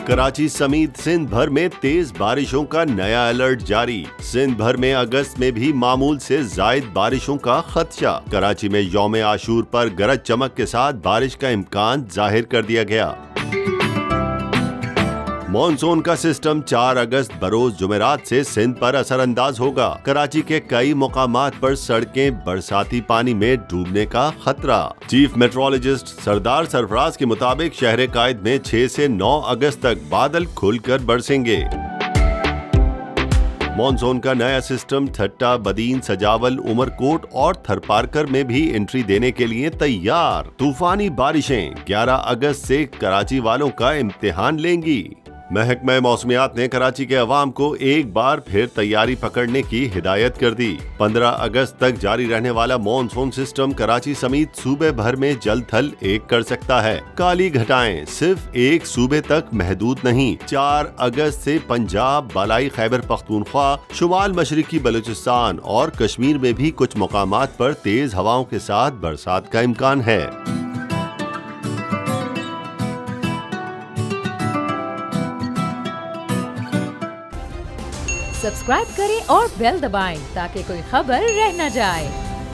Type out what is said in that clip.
कराची समेत सिंध भर में तेज बारिशों का नया अलर्ट जारी। सिंध भर में अगस्त में भी मामूल से जायद बारिशों का खदशा। कराची में यौम आशूर पर गरज चमक के साथ बारिश का इम्कान जाहिर कर दिया गया। मॉनसून का सिस्टम 4 अगस्त बरोज जुमेरात से सिंध पर असरअंदाज होगा। कराची के कई मुकामात पर सड़कें बरसाती पानी में डूबने का खतरा। चीफ मेट्रोलॉजिस्ट सरदार सरफराज के मुताबिक शहर कायद में 6 से 9 अगस्त तक बादल खुलकर बरसेंगे। मॉनसून का नया सिस्टम ठट्टा, बदीन, सजावल, उमरकोट और थरपारकर में भी एंट्री देने के लिए तैयार। तूफानी बारिशें 11 अगस्त से कराची वालों का इम्तिहान लेंगी। महकमा मौसमियात ने कराची के अवाम को एक बार फिर तैयारी पकड़ने की हिदायत कर दी। 15 अगस्त तक जारी रहने वाला मॉनसून सिस्टम कराची समेत सूबे भर में जल थल एक कर सकता है। काली घटाएं सिर्फ एक सूबे तक महदूद नहीं। 4 अगस्त से पंजाब, बालाई खैबर पख्तूनख्वा, शुमाल मशरिकी बलूचिस्तान और कश्मीर में भी कुछ मुकामात पर तेज हवाओं के साथ बरसात का इम्कान है। सब्सक्राइब करें और बेल दबाएं ताकि कोई खबर रह न जाए।